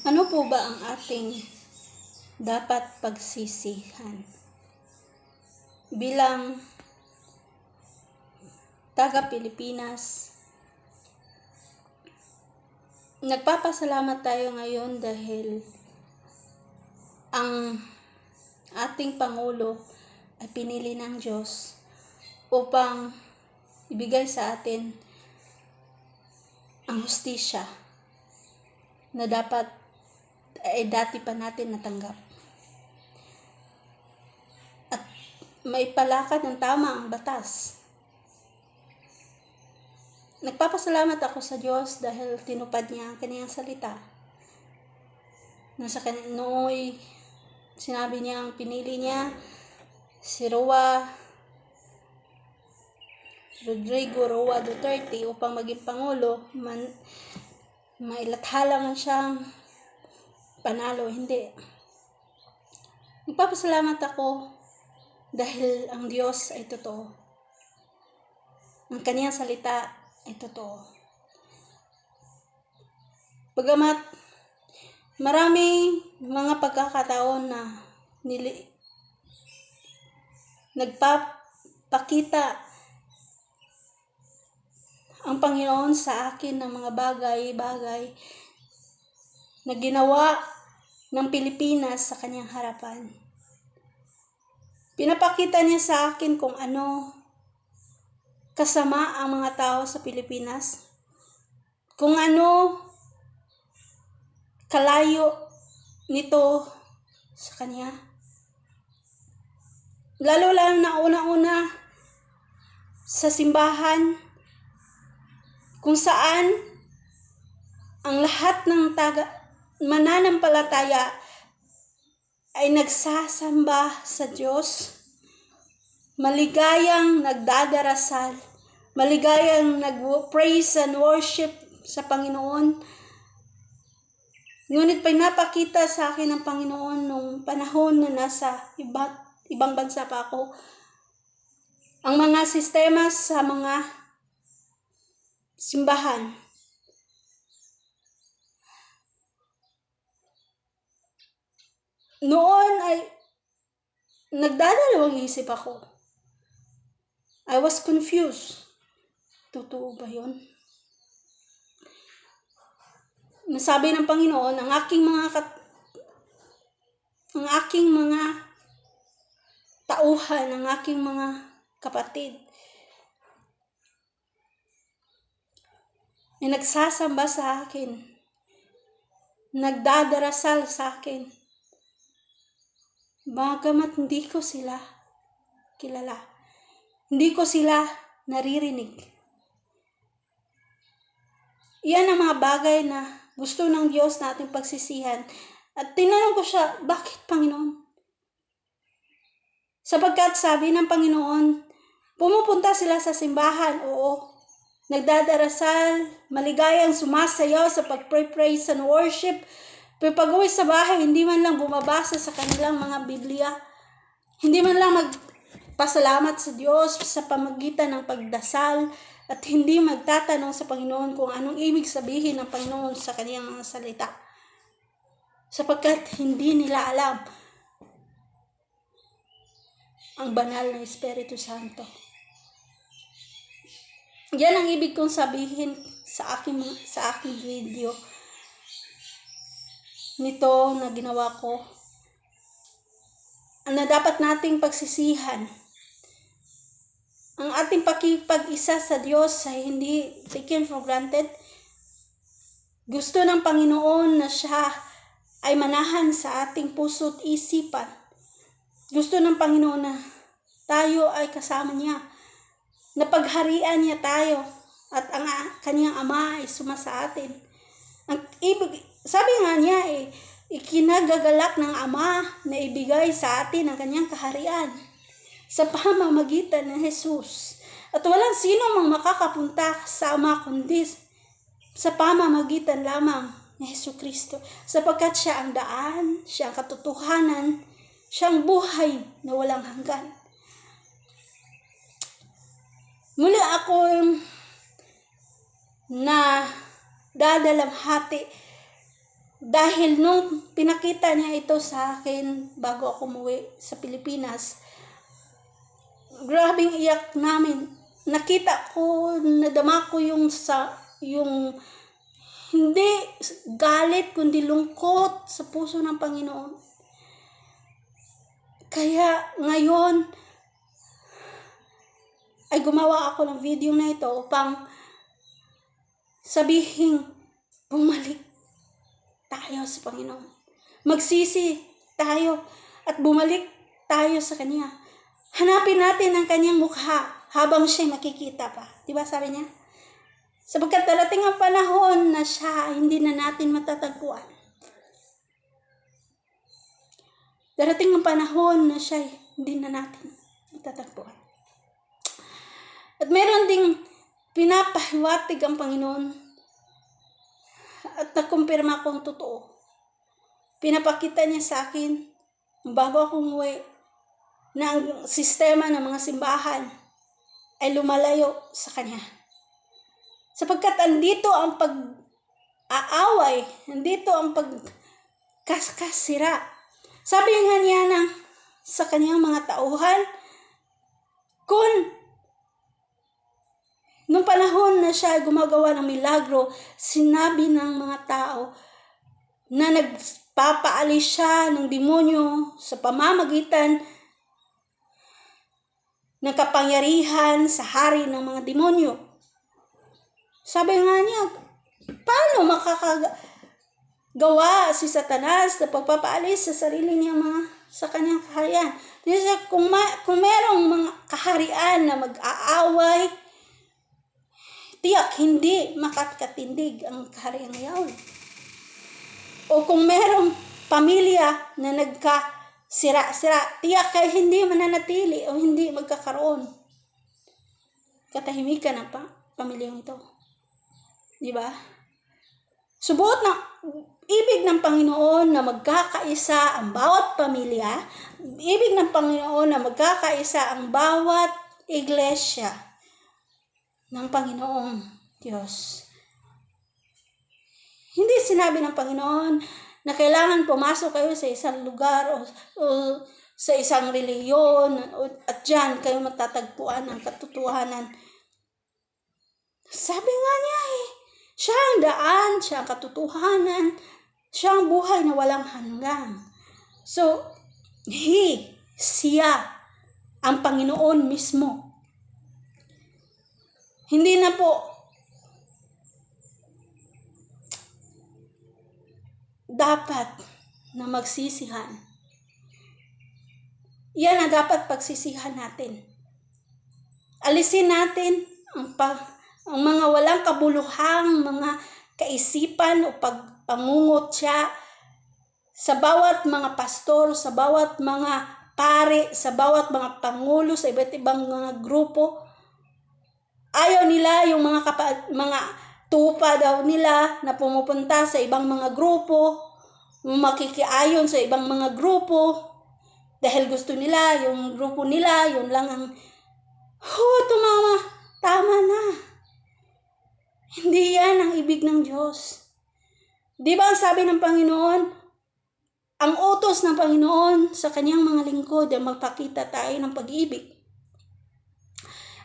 Ano po ba ang ating dapat pagsisihan? Bilang taga-Pilipinas, nagpapasalamat tayo ngayon dahil ang ating Pangulo ay pinili ng Diyos upang ibigay sa atin ang hustisya na dapat ay dati pa natin natanggap. At maipalakad ng tama ang batas. Nagpapasalamat ako sa Diyos dahil tinupad niya ang kaniyang salita. Nooy sinabi niya ang pinili niya si Rodrigo Roa Duterte upang maging Pangulo, mailathala man siyang panalo, hindi. Nagpapasalamat ako dahil ang Diyos ay totoo. Ang kaniyang salita ay totoo. Bagamat maraming mga pagkakataon na nagpapakita ang Panginoon sa akin ng mga bagay-bagay na ginawa ng Pilipinas sa kanyang harapan. Pinapakita niya sa akin kung ano kasama ang mga tao sa Pilipinas, kung ano kalayo nito sa kanya. Lalo na una-una sa simbahan, kung saan ang lahat ng mananampalataya ay nagsasamba sa Diyos, maligayang nagdadarasal, maligayang nag-praise and worship sa Panginoon. Ngunit pinapakita sa akin ng Panginoon nung panahon na nasa ibang bansa pa ako, ang mga sistema sa mga simbahan. Noon ay nagdadalawang isip ako. I was confused. Totoo ba yun? Nasabi ng Panginoon, ang aking mga tauhan, ang aking mga kapatid ay nagsasamba sa akin, nagdadarasal sa akin, bagamat hindi ko sila kilala, hindi ko sila naririnig. Iyan ang mga bagay na gusto ng Diyos na ating pagsisihan. At tinanong ko siya, bakit Panginoon? Sapagkat sabi ng Panginoon, pumupunta sila sa simbahan, oo, nagdadarasal, maligayang sumasayaw sa pag-praise and worship, pero pag-uwi sa bahay, hindi man lang bumabasa sa kanilang mga Biblia, hindi man lang magpasalamat sa Diyos sa pamagitan ng pagdasal, at hindi magtatanong sa Panginoon kung anong ibig sabihin ng Panginoon sa kaniyang mga salita. Sapagkat hindi nila alam ang banal na Espiritu Santo. Yan ang ibig kong sabihin sa aking video nito na ginawa ko, na dapat nating pagsisihan. Ang ating pakipag-isa sa Diyos ay hindi taken for granted. Gusto ng Panginoon na siya ay manahan sa ating puso at isipan. Gusto ng Panginoon na tayo ay kasama niya, na pagharian niya tayo, at ang kaniyang Ama ay sumasa atin. Sabi nga niya ikinagagalak ng Ama na ibigay sa atin ang kaniyang kaharian sa pamamagitan ng Jesus. At walang sino mang makakapunta sa Ama kundi sa pamamagitan lamang ni Jesucristo. Sapagkat siya ang daan, siya ang katotohanan, siya ang buhay na walang hanggan. Muli ako na dadalamhati Dahil nung pinakita niya ito sa akin bago ako umuwi sa Pilipinas, grabing iyak namin. Nakita ko, nadama ko yung hindi galit kundi lungkot sa puso ng Panginoon. Kaya ngayon ay gumawa ako ng video na ito upang sabihin, bumalik tayo sa Panginoon. Magsisi tayo at bumalik tayo sa Kanya. Hanapin natin ang Kanyang mukha habang siya'y makikita pa. Diba sabi niya? Sapagkat darating ang panahon na siya hindi na natin matatagpuan. Darating ang panahon na siya hindi na natin matatagpuan. At meron ding pinapahiwatig ang Panginoon at nakumpirma kong totoo. Pinapakita niya sa akin bago ako umuwi na ang sistema ng mga simbahan ay lumalayo sa Kanya. Sapagkat andito ang pag-aaway, andito ang pagkasira. Sabi nga niya sa Kanyang mga tauhan, kung nung panahon na siya gumagawa ng milagro, sinabi ng mga tao na nagpapaalis siya ng demonyo sa pamamagitan ng kapangyarihan sa hari ng mga demonyo. Sabi nga niya, paano makakagawa si Satanas na pagpapaalis sa sarili niya sa kanyang kaharian? Kung merong mga kaharian na mag-aaway, tiyak hindi makakatindig ang kahariang iyon. O kung merong pamilya na nagkasira-sira, tiyak ay hindi mananatili o hindi magkakaroon katahimikan ng pamilyang ito. Diba? Subuot ng ibig ng Panginoon na magkakaisa ang bawat pamilya, ibig ng Panginoon na magkakaisa ang bawat iglesia ng Panginoong Diyos. Hindi sinabi ng Panginoon na kailangan pumasok kayo sa isang lugar o sa isang reliyon at diyan kayo matatagpuan ang katotohanan. Sabi nga niya siya ang daan, siya ang katotohanan, siya ang buhay na walang hanggan. So, siya ang Panginoon mismo. Hindi na po dapat na magsisihan. Yan ang dapat pagsisihan natin. Alisin natin ang mga walang kabuluhang mga kaisipan o pangungutya sa bawat mga pastor, sa bawat mga pare, sa bawat mga pangulo, sa iba't ibang mga grupo. Ayaw nila yung mga tupa daw nila na pumupunta sa ibang mga grupo, makikiayon sa ibang mga grupo, dahil gusto nila, yung grupo nila, yun lang ang, tama na. Hindi yan ang ibig ng Diyos. Di ba ang sabi ng Panginoon, ang utos ng Panginoon sa kanyang mga lingkod ay magpakita tayo ng pag-ibig.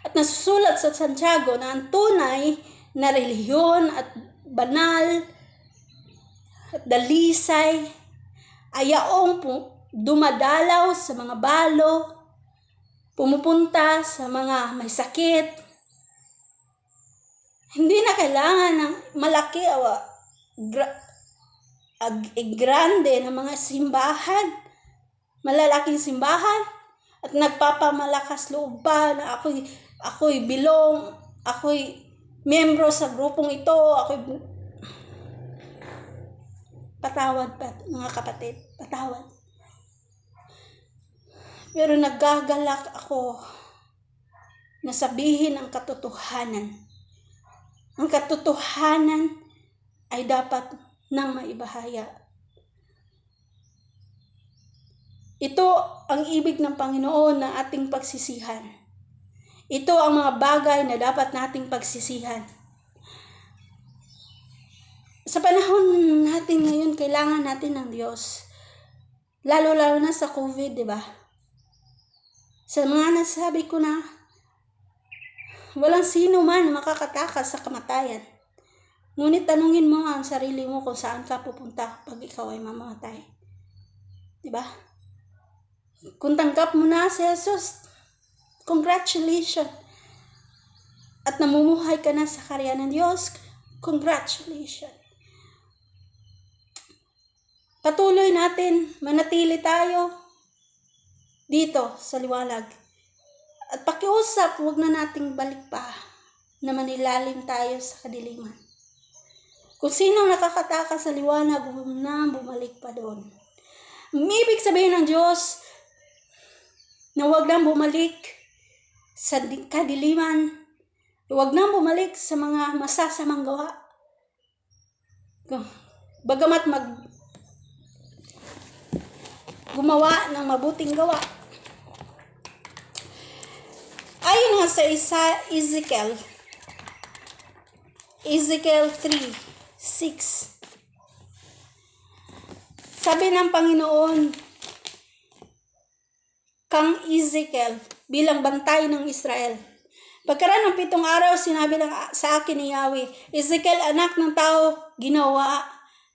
At nasusulat sa Santiago na ang tunay na relihiyon at banal at dalisay ay yaong dumadalaw sa mga balo, pumupunta sa mga may sakit. Hindi na kailangan ng malaki o grande na mga simbahan, malalaking simbahan, at nagpapamalakas loob pa na ako'y belong, ako'y membro sa grupong ito, patawad mga kapatid, patawad. Pero nagagalak ako na sabihin ang katotohanan. Ang katotohanan ay dapat nang maibahaya. Ito ang ibig ng Panginoon na ating pagsisihan. Ito ang mga bagay na dapat nating pagsisihan. Sa panahon natin natin ngayon, kailangan natin ng Diyos. Lalo-lalo na sa COVID, di ba? Sa mga nasabi ko na, walang sino man makakatakas sa kamatayan. Ngunit tanungin mo ang sarili mo kung saan ka pupunta pag ikaw ay mamamatay. Di ba? Kung tanggap mo na si Jesus, congratulations. At namumuhay ka na sa karya ng Diyos, congratulations. Patuloy natin, manatili tayo dito sa liwanag. At pakiusap, huwag na nating balik pa na manilalim tayo sa kadiliman. Kung sino nakakatakas sa liwanag, huwag na bumalik pa doon. Ang ibig sabihin ng Diyos na huwag na bumalik sa kadiliman, huwag na bumalik sa mga masasamang gawa. Bagamat gumawa ng mabuting gawa. Ayon nga sa Ezekiel 3:6, sabi ng Panginoon kang Ezekiel bilang bantay ng Israel. Pagkaraan ng 7 araw, sinabi lang sa akin ni Yahweh, Ezekiel, anak ng tao, ginawa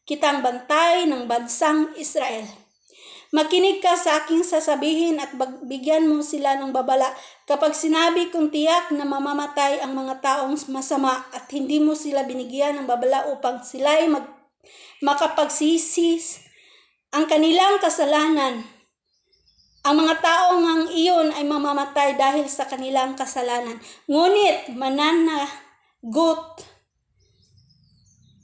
kitang bantay ng bansang Israel. Makinig ka sa aking sasabihin at bigyan mo sila ng babala. Kapag sinabi kong tiyak na mamamatay ang mga taong masama at hindi mo sila binigyan ng babala upang sila'y makapagsisis ang kanilang kasalanan, ang mga taong ang iyon ay mamamatay dahil sa kanilang kasalanan. Ngunit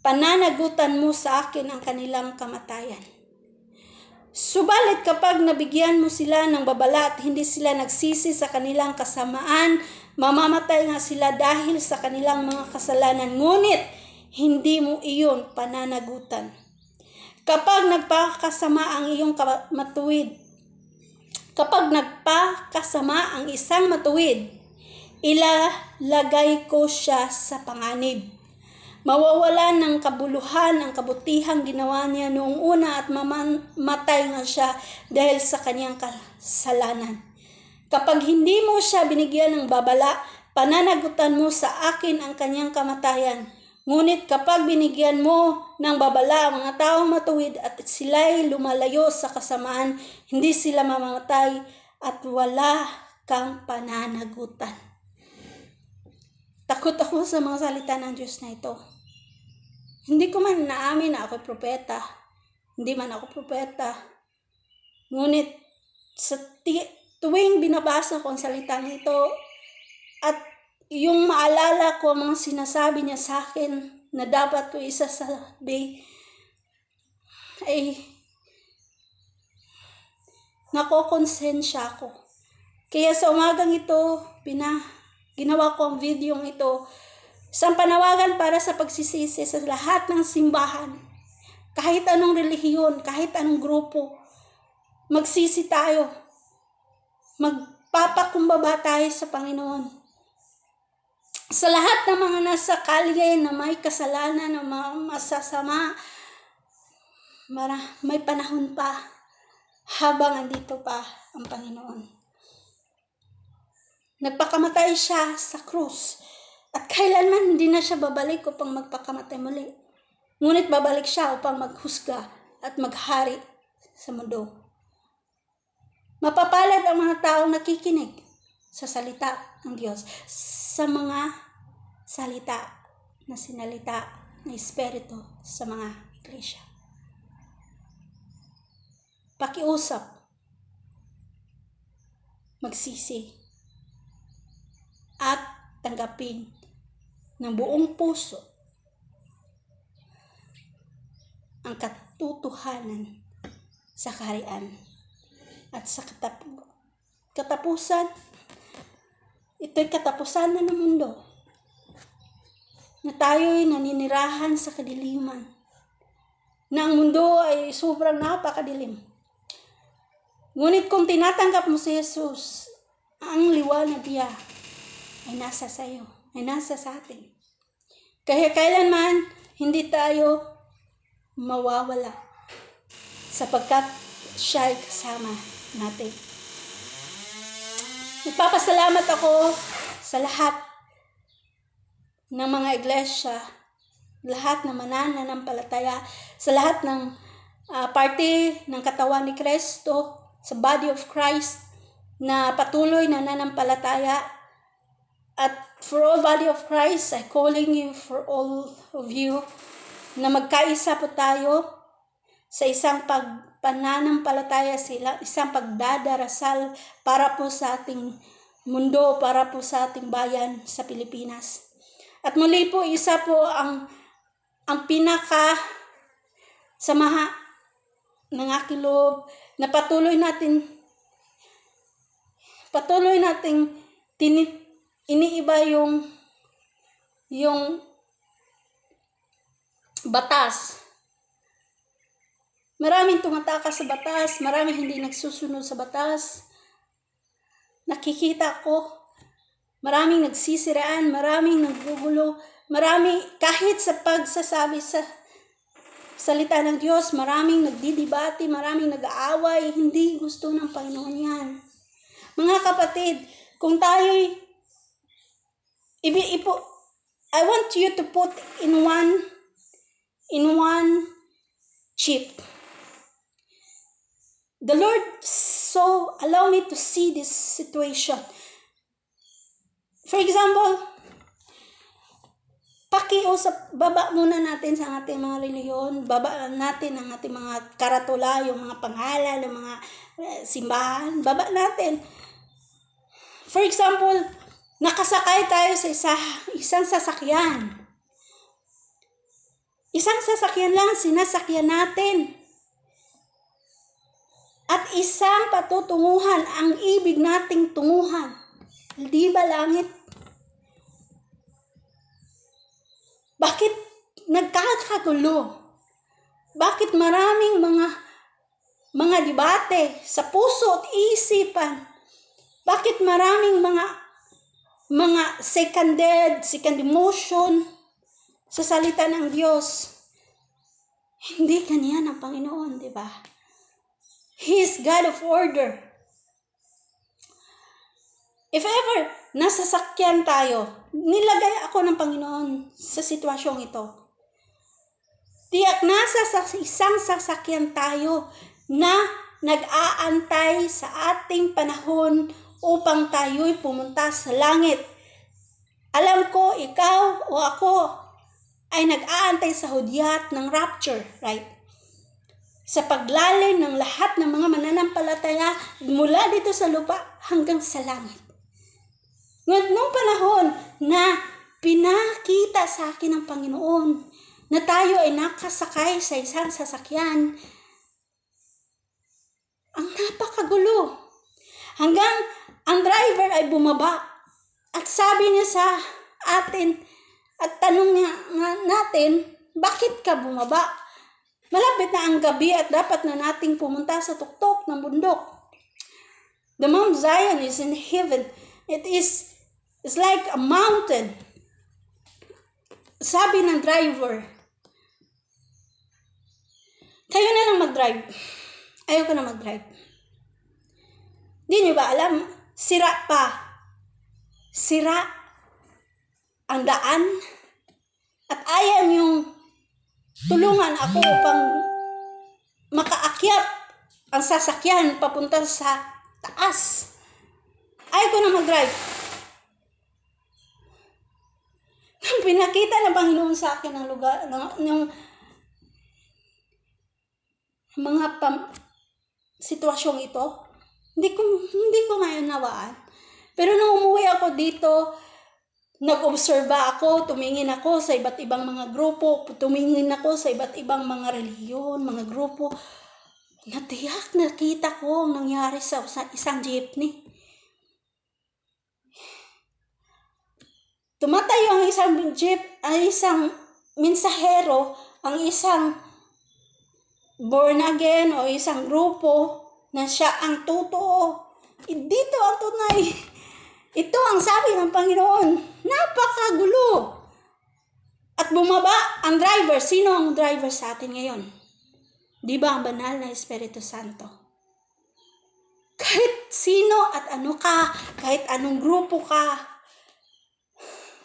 pananagutan mo sa akin ang kanilang kamatayan. Subalit kapag nabigyan mo sila ng babala at hindi sila nagsisi sa kanilang kasamaan, mamamatay nga sila dahil sa kanilang mga kasalanan. Ngunit hindi mo iyon pananagutan. Kapag nagpakasama ang isang matuwid, ilalagay ko siya sa panganib. Mawawalan ng kabuluhan ang kabutihang ginawa niya noong una at mamamatay nga siya dahil sa kanyang kasalanan. Kapag hindi mo siya binigyan ng babala, pananagutan mo sa akin ang kanyang kamatayan. Ngunit kapag binigyan mo ng babala ang mga taong matuwid at sila'y lumalayo sa kasamaan, hindi sila mamamatay at wala kang pananagutan. Takot ako sa mga salita ng Diyos na ito. Hindi ko man naamin na ako'y propeta. Hindi man ako propeta. Ngunit sa tuwing binabasa ko ang salita nito at yung maalala ko ang mga sinasabi niya sa akin na dapat ko isasabi, ay nakokonsensya ako. Kaya sa umagang ito, ginawa ko ang videong ito, isang panawagan para sa pagsisisi sa lahat ng simbahan. Kahit anong relihiyon, kahit anong grupo, magsisi tayo. Magpapakumbaba tayo sa Panginoon. Sa lahat ng mga nasa kalye na may kasalanan, na masasama, may panahon pa habang andito pa ang Panginoon. Nagpakamatay siya sa krus at kailanman hindi na siya babalik upang magpakamatay muli. Ngunit babalik siya upang maghusga at maghari sa mundo. Mapapalad ang mga taong nakikinig sa salita ng Diyos, sa mga salita na sinalita ng Espiritu sa mga iglesia. Pakiusap, magsisi, at tanggapin ng buong puso ang katotohanan sa kaharian at sa katapusan. Ito'y katapusan na ng mundo na tayo'y naninirahan sa kadiliman, na ang mundo ay sobrang napakadilim. Ngunit kung tinatanggap mo si Jesus, ang liwanag niya ay nasa sa iyo, ay nasa sa atin. Kaya kailanman hindi tayo mawawala sapagkat siya'y kasama natin. Nagpapasalamat ako sa lahat ng mga iglesia, lahat ng mananampalataya, sa lahat ng parte ng katawan ni Kristo, sa body of Christ, na patuloy na nananampalataya. At for all body of Christ, I'm calling you, for all of you, na magkaisa po tayo sa isang pananampalataya, isang pagdadarasal para po sa ating mundo, para po sa ating bayan sa Pilipinas. At muli po, isa po ang pinaka samaha ng aking loob na patuloy nating iniiba yung batas. Maraming tumatakas sa batas, maraming hindi nagsusunod sa batas. Nakikita ko, maraming nagsisiraan, maraming naggugulo, maraming kahit sa pagsasabi sa salita ng Diyos, maraming nagdidibati, maraming nag-aaway, hindi gusto ng Panginoon yan. Mga kapatid, kung tayo'y I want you to put in one chip. The Lord so allow me to see this situation. For example, pakiusap, baba muna natin sa ating mga reliyon, baba natin ang ating mga karatula, yung mga pangalan ng mga simbahan, baba natin. For example, nakasakay tayo sa isang sasakyan. Isang sasakyan lang sinasakyan natin. At isang patutunguhan ang ibig nating tunguhan. Di ba langit? Bakit nagkakagulo? Bakit maraming mga debate sa puso at isipan? Bakit maraming mga second emotion sa salita ng Diyos? Hindi kanya ng Panginoon, di ba? He is God of order. If ever nasasakyan tayo, nilagay ako ng Panginoon sa sitwasyong ito. Tiyak nasa isang sasakyan tayo na nag-aantay sa ating panahon upang tayo'y pumunta sa langit. Alam ko, ikaw o ako ay nag-aantay sa hudyat ng rapture, right? Sa paglalim ng lahat ng mga mananampalataya mula dito sa lupa hanggang sa langit. Ngunit nung panahon na pinakita sa akin ng Panginoon na tayo ay nakasakay sa isang sasakyan, ang napakagulo. Hanggang ang driver ay bumaba at sabi niya sa atin at tanong niya natin, bakit ka bumaba? Malapit na ang gabi at dapat na nating pumunta sa tuktok ng bundok. The Mount Zion is in heaven. It's like a mountain. Sabi ng driver, kayo na lang mag-drive. Ayoko na mag-drive. Di niyo ba alam, sira pa. Sira ang daan. At ayaw niyong tulungan ako upang makaakyat ang sasakyan papunta sa taas. Ayaw ko na mag-drive. Nang pinakita ng Panginoon sa akin ng lugar, ng mga sitwasyong ito, hindi ko ngayon nawaan. Pero nung umuwi ako dito, nag-obserba ako, tumingin ako sa iba't ibang mga grupo, tumingin ako sa iba't ibang mga reliyon, mga grupo. Natiyak, nakita ko ang nangyari sa isang jeepney. Tumatayo ang isang jeep, ang isang mensahero, ang isang born again o isang grupo na siya ang totoo. Dito ang tunay. Ito ang sabi ng Panginoon. Napakagulo. At bumaba ang driver. Sino ang driver sa atin ngayon? Di ba ang banal na Espiritu Santo? Kahit sino at ano ka, kahit anong grupo ka,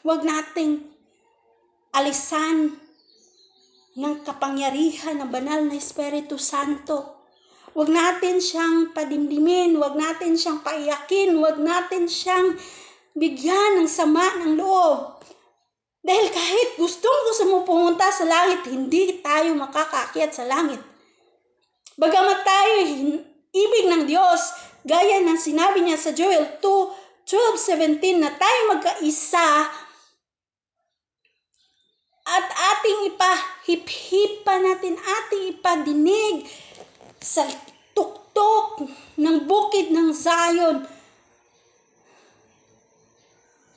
huwag nating alisan ng kapangyarihan ng banal na Espiritu Santo. Huwag natin siyang padimdimin, huwag natin siyang paiyakin, huwag natin siyang bigyan ng sama ng loob. Dahil kahit gustong mo pumunta sa langit, hindi tayo makakaakyat sa langit. Bagamat tayo ibig ng Diyos, gaya ng sinabi niya sa Joel 2:12-17 na tayo magkaisa at ating ipahip-hipa natin, ating ipadinig sa tuktok ng bukid ng Zion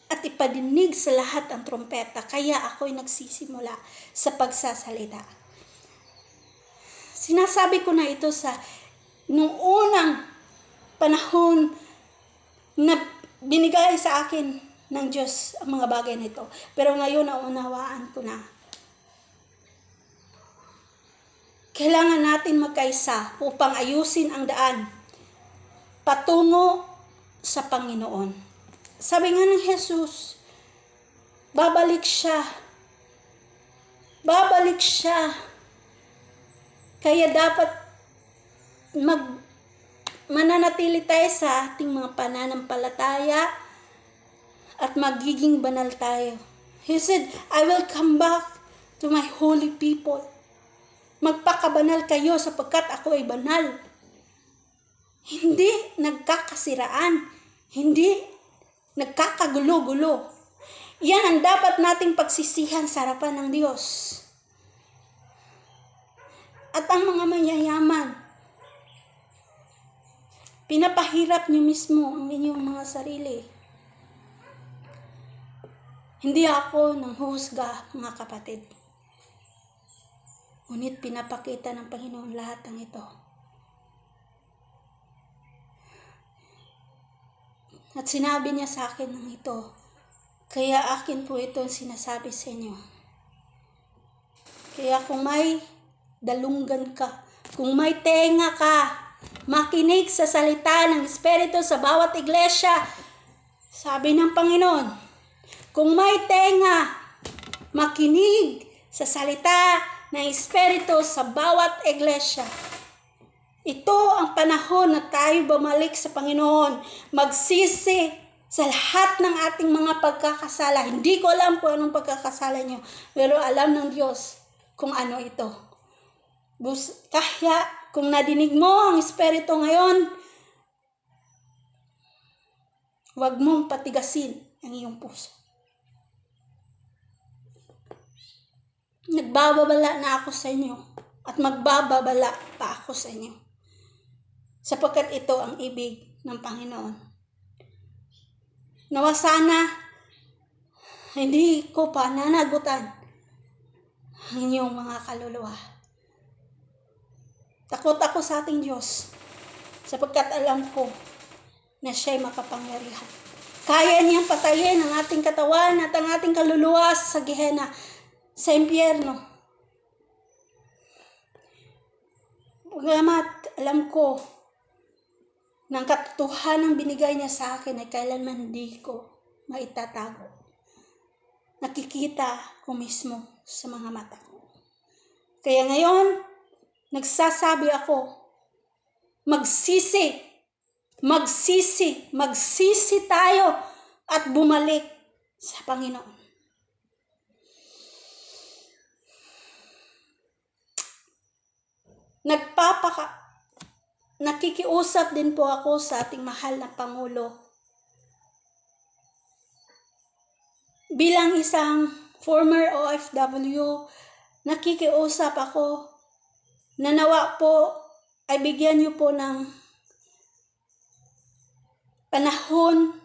at ipadinig sa lahat ang trompeta. Kaya ako'y nagsisimula sa pagsasalita. Sinasabi ko na ito nung unang panahon na binigay sa akin ng Diyos ang mga bagay nito. Pero ngayon naunawaan ko na. Kailangan natin magkaisa upang ayusin ang daan patungo sa Panginoon. Sabi nga ng Jesus, babalik siya. Babalik siya. Kaya dapat mananatili tayo sa ating mga pananampalataya at magiging banal tayo. He said, I will come back to my holy people. Magpakabanal kayo sapagkat ako ay banal. Hindi nagkakasiraan. Hindi nagkakagulo-gulo. Yan ang dapat nating pagsisihan sa harapan ng Diyos. At ang mga mayayaman, pinapahirap niyo mismo ang inyong mga sarili. Hindi ako nanghuhusga, mga kapatid. Ngunit pinapakita ng Panginoon lahat ng ito. At sinabi niya sa akin ng ito. Kaya akin po ito sinasabi sa inyo. Kaya kung may dalunggan ka, kung may tenga ka, makinig sa salita ng Espiritu sa bawat iglesia. Sabi ng Panginoon, kung may tenga, makinig sa salita ng Espiritu sa bawat iglesia. Ito ang panahon na tayo bumalik sa Panginoon, magsisi sa lahat ng ating mga pagkakasala. Hindi ko alam kung anong pagkakasala nyo, pero alam ng Diyos kung ano ito. Kaya kung nadinig mo ang Espiritu ngayon, huwag mong patigasin ang iyong puso. Nagbababala na ako sa inyo at magbababala pa ako sa inyo. Sapagkat ito ang ibig ng Panginoon. Nawa sana hindi ko pa nanagutan ang inyong mga kaluluwa. Takot ako sa ating Diyos sapagkat alam ko na siya'y makapangyarihan. Kaya niyang patayin ang ating katawan at ang ating kaluluwa sa Gehenna, sa impyerno. Bagamat alam ko ng katotohanan binigay niya sa akin ay kailanman hindi ko maitatago. Nakikita ko mismo sa mga mata ko. Kaya ngayon, nagsasabi ako, magsisi tayo at bumalik sa Panginoon. Nakikiusap din po ako sa ating mahal na Pangulo. Bilang isang former OFW, nakikiusap ako na nawa po ay bigyan niyo po ng panahon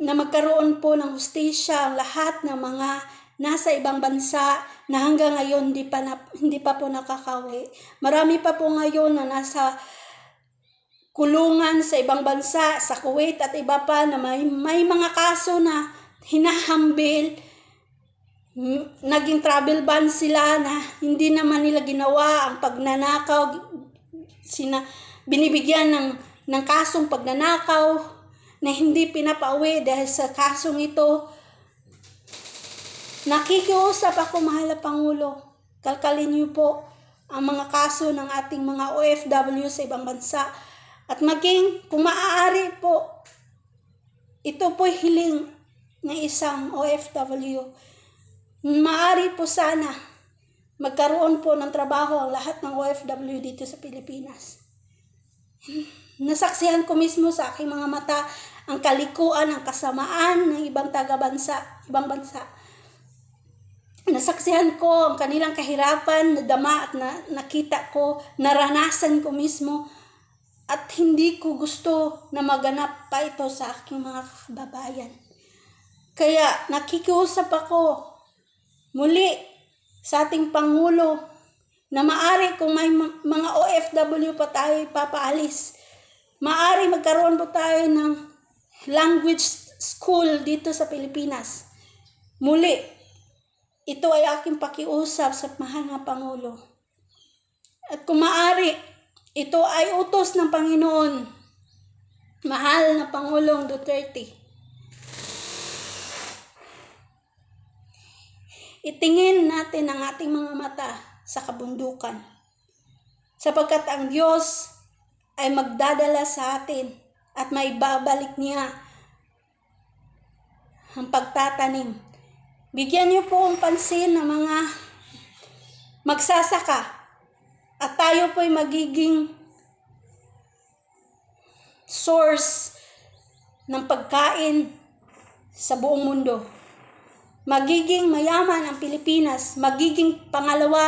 na magkaroon po ng hustisya ang lahat ng mga nasa ibang bansa na hanggang ngayon hindi pa po nakakawi. Marami pa po ngayon na nasa kulungan sa ibang bansa, sa Kuwait at iba pa na may mga kaso na hinahambil Naging travel ban sila na hindi naman nila ginawa ang pagnanakaw. Binibigyan ng kasong pagnanakaw na hindi pinapauwi dahil sa kasong ito. Nakikiusap ako, mahal na Pangulo, kalkalin niyo po ang mga kaso ng ating mga OFW sa ibang bansa. At maging kung maaari po, ito po'y hiling ng isang OFW. Maaari po sana magkaroon po ng trabaho ang lahat ng OFW dito sa Pilipinas. Nasaksihan ko mismo sa aking mga mata ang kalikuan, ang kasamaan ng ibang ibang bansa. Nasaksihan ko ang kanilang kahirapan, nadama at nakita ko, naranasan ko mismo, at hindi ko gusto na maganap pa ito sa aking mga kababayan. Kaya nakikiusap ako muli sa ating Pangulo na maari kung may mga OFW pa tayo papaalis, maari magkaroon po tayo ng language school dito sa Pilipinas. Muli, ito ay aking pakiusap sa mahal na Pangulo. At kung maari, ito ay utos ng Panginoon, mahal na Pangulong Duterte. Itingin natin ang ating mga mata sa kabundukan, sapagkat ang Diyos ay magdadala sa atin at may babalik niya ang pagtatanim. Bigyan niyo po ang pansin ng mga magsasaka at tayo po'y magiging source ng pagkain sa buong mundo. Magiging mayaman ang Pilipinas, magiging pangalawa